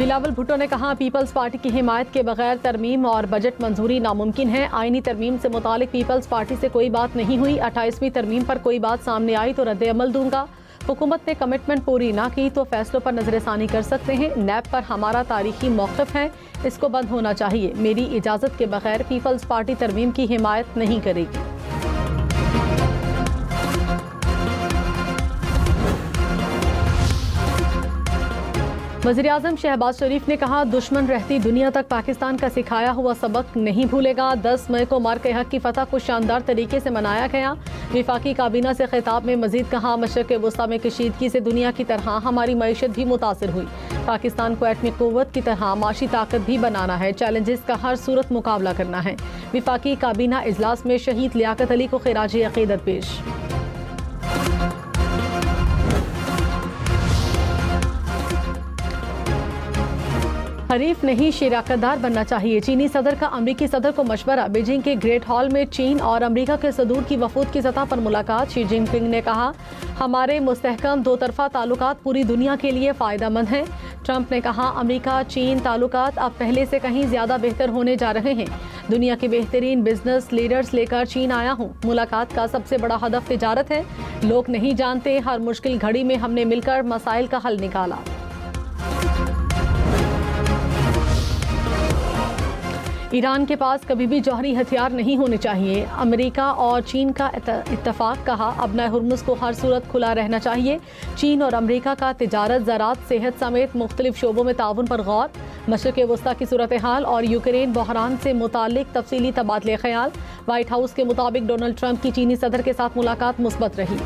बिलावल भुट्टो ने कहा, peoples party की हिमायत के बगैर तरमीम और बजट मंजूरी नामुमकिन है। आईनी तरमीम से मुतालिक पीपल्स पार्टी से कोई बात नहीं हुई। 28वीं तरमीम पर कोई बात सामने आई तो रद्द अमल दूंगा। हुकूमत ने कमिटमेंट पूरी ना की तो फैसलों पर नजरसानी कर सकते हैं। नैब पर हमारा तारीखी मौक़िफ़ है, इसको बंद होना चाहिए। मेरी इजाज़त के बगैर पीपल्स पार्टी तरमीम की हिमायत नहीं करेगी। वज़ीर-ए-आज़म शहबाज शरीफ ने कहा, दुश्मन रहती दुनिया तक पाकिस्तान का सिखाया हुआ सबक नहीं भूलेगा। 10 मई को मार्क हक की फतह को शानदार तरीके से मनाया गया। विफाकी काबीना से खिताब में मजीद कहा, मशरक़ वस्ता में कशीदगी से दुनिया की तरह हमारी मईशत भी मुतासिर हुई। पाकिस्तान को एटमी क़ुव्वत की तरह माशी ताकत भी बनाना है। चैलेंजेस का हर सूरत मुकाबला करना है। विफाकी काबीना इजलास में शहीद लियाकत अली को खिराज अक़ीदत पेश। हरीफ नहीं शिराकतदार बनना चाहिए। चीनी सदर का अमरीकी सदर को मशवरा। बीजिंग के ग्रेट हॉल में चीन और अमरीका के सदूर की वफूद की सतह पर मुलाकात। शी जिनपिंग ने कहा, हमारे मुस्तहकम दो तरफा ताल्लुकात पूरी दुनिया के लिए फ़ायदेमंद हैं। ट्रंप ने कहा, अमरीका चीन ताल्लुकात अब पहले से कहीं ज़्यादा बेहतर होने जा रहे हैं। दुनिया के बेहतरीन बिजनेस लीडर्स लेकर चीन आया हूँ। मुलाकात का सबसे बड़ा हदफ तिजारत है। लोग नहीं जानते, हर मुश्किल घड़ी में हमने मिलकर मसाइल का हल निकाला। ईरान के पास कभी भी जौहरी हथियार नहीं होने चाहिए। अमेरिका और चीन का इत्तफाक। कहा, अपना हुर्मुज़ को हर सूरत खुला रहना चाहिए। चीन और अमेरिका का तिजारत, ज़राअत, सेहत समेत मुख्तलिफ शोबों में ताउन पर गौर। मशरिक़ वस्ता की सूरत हाल और यूक्रेन बहरान से मुतालिक तफसीली तबादले ख्याल। व्हाइट हाउस के मुताबिक डोनाल्ड ट्रंप की चीनी सदर के साथ मुलाकात मुस्बत रही।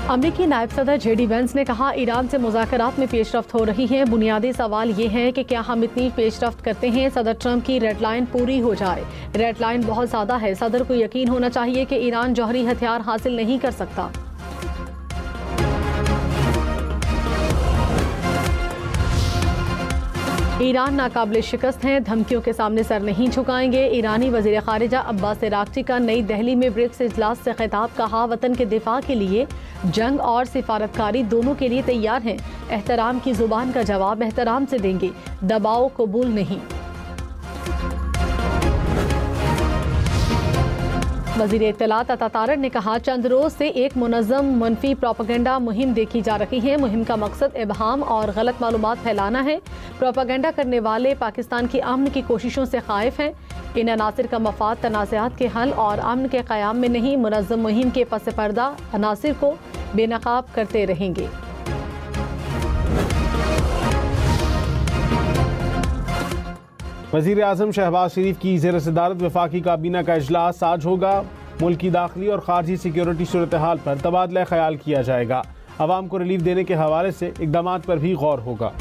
अमरीकी नायब सदर जेडी वेंस ने कहा, ईरान से मुज़ाकरात में पेशरफ्त हो रही है। बुनियादी सवाल ये है कि क्या हम इतनी पेशरफ्त करते हैं सदर ट्रंप की रेड लाइन पूरी हो जाए। रेड लाइन बहुत ज़्यादा है। सदर को यकीन होना चाहिए कि ईरान जौहरी हथियार हासिल नहीं कर सकता। ईरान नाकाबिल शिकस्त हैं, धमकियों के सामने सर नहीं झुकाएंगे। ईरानी वज़ीर ख़ारिजा अब्बास अराग़ची का नई दिल्ली में ब्रिक्स इजलास से खिताब। कहा, वतन के दिफा के लिए जंग और सिफारतकारी दोनों के लिए तैयार हैं। एहतराम की ज़ुबान का जवाब एहतराम से देंगे, दबाव कबूल नहीं। वज़ीर इत्तलात अता तारड़ ने कहा, चंद रोज़ से एक मुनज़्ज़म मनफी प्रोपेगेंडा मुहिम देखी जा रही है। मुहिम का मकसद इबहाम और गलत मालूमात फैलाना है। प्रोपेगेंडा करने वाले पाकिस्तान की अमन की कोशिशों से खाइफ हैं। इन अनासिर का मफाद तनाज़ात के हल और अमन के क़याम में नहीं, मुनज़्ज़म मुहिम के पस पर्दा अनासिर को बेनकाब करते रहेंगे। वज़ीर-ए-आज़म शहबाज शरीफ की ज़ेर सदारत वफाकी काबीना का इजलास आज होगा। मुल्क की दाखिली और खारजी सिक्योरिटी सूरत हाल पर तबादला ख्याल किया जाएगा। अवाम को रिलीफ देने के हवाले से इक़दामात पर भी गौर होगा।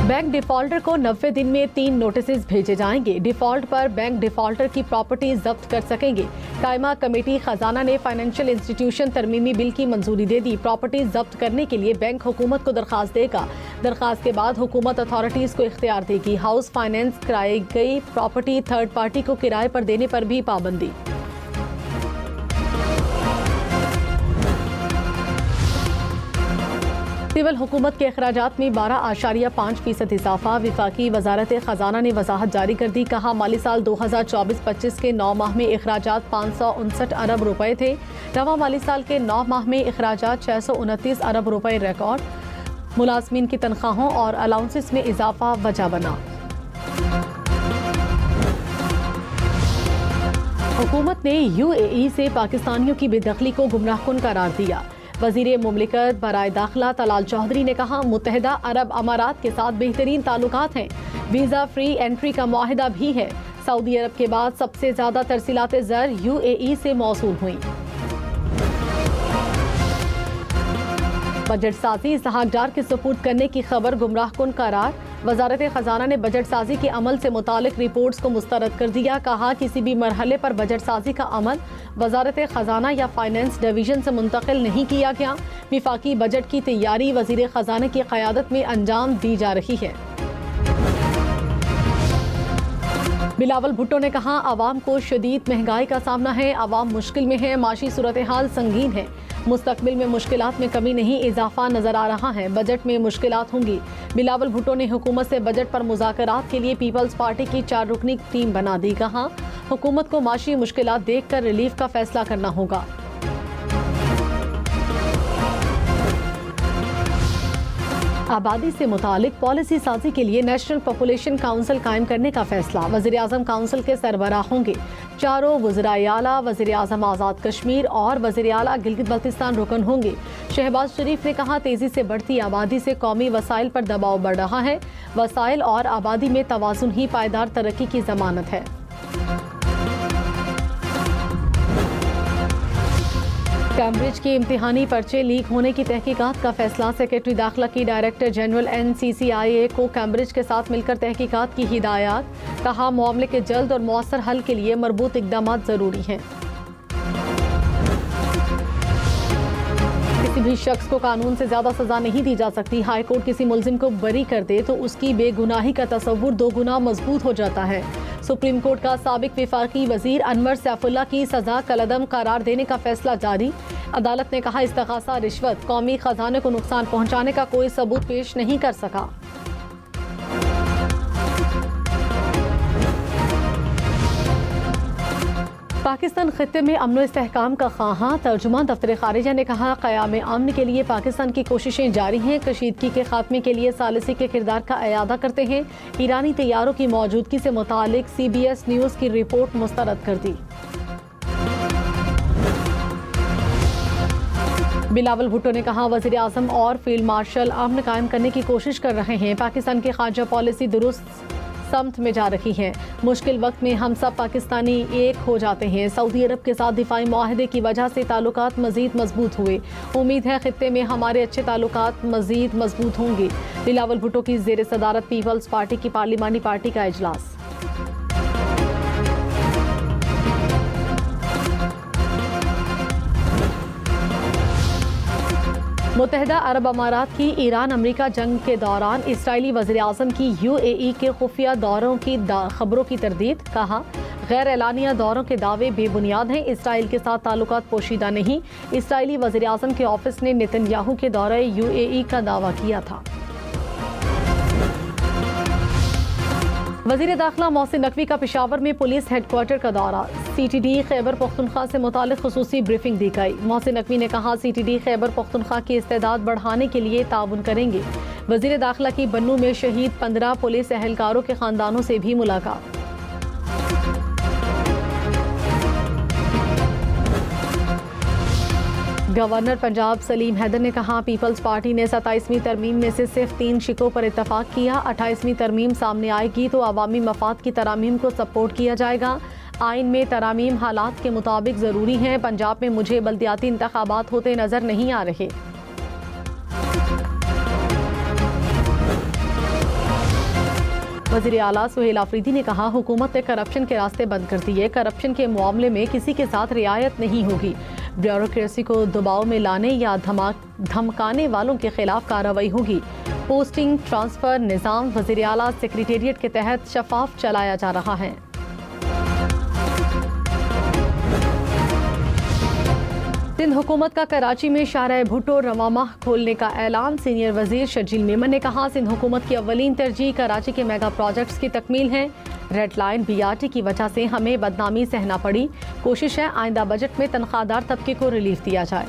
बैंक डिफॉल्टर को 90 दिन में 3 नोटिस भेजे जाएंगे। डिफॉल्ट पर बैंक डिफॉल्टर की प्रॉपर्टी जब्त कर सकेंगे। कायमा कमेटी खजाना ने फाइनेंशियल इंस्टीट्यूशन तरमीमी बिल की मंजूरी दे दी। प्रॉपर्टी जब्त करने के लिए बैंक हुकूमत को दरखास्त देगा। दरखास्त के बाद हुकूमत अथॉरिटीज को इख्तियार देगी। हाउस फाइनेंस कराई गई प्रॉपर्टी थर्ड पार्टी को किराए पर देने पर भी पाबंदी। सिविल हुकूमत के अखराजात में 12.5% इजाफा। विफाकी वजारत खजाना ने वजाहत जारी कर दी। कहा, माली साल 2024-25 के 9 माह में अखराजात 559 अरब रुपए थे। रवा माली साल के 9 माह में अखराजात 629 अरब रुपए रिकॉर्ड। मुलाजमीन की तनख्वाहों और अलाउंसेस में इजाफा वजह बना। हुकूमत ने UAE से पाकिस्तानियों की बेदखली को गुमराहकुन करार दिया। वज़ीर मुमलिकत बराए दाखिला तलाल चौधरी ने कहा, मुत्तहिदा अरब अमारात के साथ बेहतरीन ताल्लुकात हैं। वीज़ा फ्री एंट्री का मुआहिदा भी है। सऊदी अरब के बाद सबसे ज़्यादा तरसीलात ज़र UAE से मौसूल हुई। बजट साजी इसहाक डार के सुपुर्द करने की खबर गुमराहकुन करार। वजारत खजाना ने बजट साजी के अमल से मुतालिक रिपोर्ट्स को मुस्तरद कर दिया। कहा, किसी भी मरहले पर बजट साजी का अमल वजारत खजाना या फाइनेंस डिवीजन से मुंतकिल नहीं किया गया। विफाकी बजट की तैयारी वजीर खजाना की क़यादत में अंजाम दी जा रही है। बिलावल भुट्टो ने कहा, आवाम को शदीद महंगाई का सामना है, आवाम मुश्किल में है, माशी सूरत हाल संगीन है, मुस्तकबिल में मुश्किलात में कमी नहीं इजाफा नजर आ रहा है, बजट में मुश्किलात होंगी। बिलावल भुट्टो ने हुकूमत से बजट पर मुज़ाकरात के लिए पीपल्स पार्टी की 4 रुकनी टीम बना दी। कहा, हुकूमत को माशी मुश्किलात देखकर रिलीफ का फैसला करना होगा। आबादी से मुतालिक पॉलिसी साजी के लिए नेशनल पॉपुलेशन काउंसिल कायम करने का फैसला। वज़ीर-ए-आज़म काउंसिल के सरबराह होंगे। 4 वज़ीराए आला, वज़ीर-ए-आज़म आज़ाद कश्मीर और वज़ीर आला गिलगित बल्तिस्तान रुकन होंगे। शहबाज शरीफ ने कहा, तेजी से बढ़ती आबादी से कौमी वसाइल पर दबाव बढ़ रहा है, वसाइल और आबादी में तवाज़ुन ही पायदार तरक्की की जमानत है। कैम्ब्रिज के इम्तिहानी पर्चे लीक होने की तहकीकात का फैसला। सेक्रेटरी दाखिला की डायरेक्टर जनरल NCCIA को कैम्ब्रिज के साथ मिलकर तहकीकात की हिदायत। कहा, मामले के जल्द और मौसर हल के लिए मरबूत इक़दामात ज़रूरी हैं। किसी भी शख्स को कानून से ज़्यादा सज़ा नहीं दी जा सकती। हाई कोर्ट किसी मुल्जिम को बरी कर दे तो उसकी बेगुनाही का तसव्वुर 2 गुना मजबूत हो जाता है। सुप्रीम कोर्ट का साबिक विफाकी वजीर अनवर सैफुल्लाह की सजा कलअदम करार देने का फैसला जारी। अदालत ने कहा, इस्तग़ासा रिश्वत कौमी खजाने को नुकसान पहुंचाने का कोई सबूत पेश नहीं कर सका। पाकिस्तान खित्ते में अमन इस्तेहकाम का ख्वाहां। तर्जुमान दफ्तर खारिजा ने कहा, क़याम अमन के लिए पाकिस्तान की कोशिशें जारी हैं। कशीदगी के खात्मे के लिए सालिसी के किरदार का अयादा करते हैं। ईरानी तैयारों की मौजूदगी से मुतालिक CBS न्यूज़ की रिपोर्ट मुस्तरद कर दी। बिलावल भुट्टो ने कहा, वज़ीर आज़म और फील्ड मार्शल अमन कायम करने की कोशिश कर रहे हैं। पाकिस्तान की खारजा पॉलिसी दुरुस्त समत में जा रही है। मुश्किल वक्त में हम सब पाकिस्तानी एक हो जाते हैं। सऊदी अरब के साथ दिफाई मुआहदे की वजह से ताल्लुकात मजीद मजबूत हुए। उम्मीद है खित्ते में हमारे अच्छे ताल्लुकात मजीद मजबूत होंगे। बिलावल भुट्टो की ज़ेर सदारत पीपल्स पार्टी की पार्लिमानी पार्टी का इजलास। मुत्तहिदा अरब अमारात की ईरान अमेरिका जंग के दौरान इसराइली वज़ीर आज़म की UAE के खुफिया दौरों की खबरों की तरदीद। कहा, गैर एलानिया दौरों के दावे बेबुनियाद हैं। इसराइल के साथ ताल्लुकात पोशीदा नहीं। इसराइली वज़ीर आज़म के ऑफिस ने नेतन्याहू के दौरे UAE का दावा किया था। वज़ीर दाखिला मोहसिन नकवी का पेशावर में पुलिस हेडक्वार्टर का दौरा। CTD खैबर पख्तूनख्वा से मुतालिक खुसूसी ब्रीफिंग दी गई। मोहसिन नकवी ने कहा, CTD खैबर पख्तूनख्वा की इस्तेदाद बढ़ाने के लिए ताउन करेंगे। वज़ीर दाखिला की बन्नू में शहीद 15 पुलिस एहलकारों के खानदानों से भी मुलाकात। गवर्नर पंजाब सलीम हैदर ने कहा, पीपल्स पार्टी ने 27वीं तरमीम में से सिर्फ 3 शिकों पर इत्तफाक किया। 28वीं तरमीम सामने आएगी तो अवामी मफाद की तरामीम को सपोर्ट किया जाएगा। आइन में तरामीम हालात के मुताबिक ज़रूरी हैं। पंजाब में मुझे बल्दियाती इंतखाबात होते नजर नहीं आ रहे। वज़ीर आला सुहेल आफरीदी ने कहा, हुकूमत ने करप्शन के रास्ते बंद कर दिए। करप्शन के मामले में किसी के साथ रियायत नहीं होगी। ब्यूरोक्रेसी को दबाव में लाने या धमकाने वालों के खिलाफ कार्रवाई होगी। पोस्टिंग ट्रांसफर निज़ाम वज़ीर आला सेक्रेटेरिएट के तहत शफाफ चलाया जा रहा है। सिंध हुकूमत का कराची में शाहराह भुट्टो रवामाह खोलने का ऐलान। सीनियर वजीर शर्जील मेमन ने कहा, सिंध हुकूमत की अव्वलीन तरजीह कराची के मेगा प्रोजेक्ट्स की तकमील है। रेड लाइन BRT की वजह से हमें बदनामी सहना पड़ी। कोशिश है आइंदा बजट में तनख्वाहदार तबके को रिलीफ दिया जाए।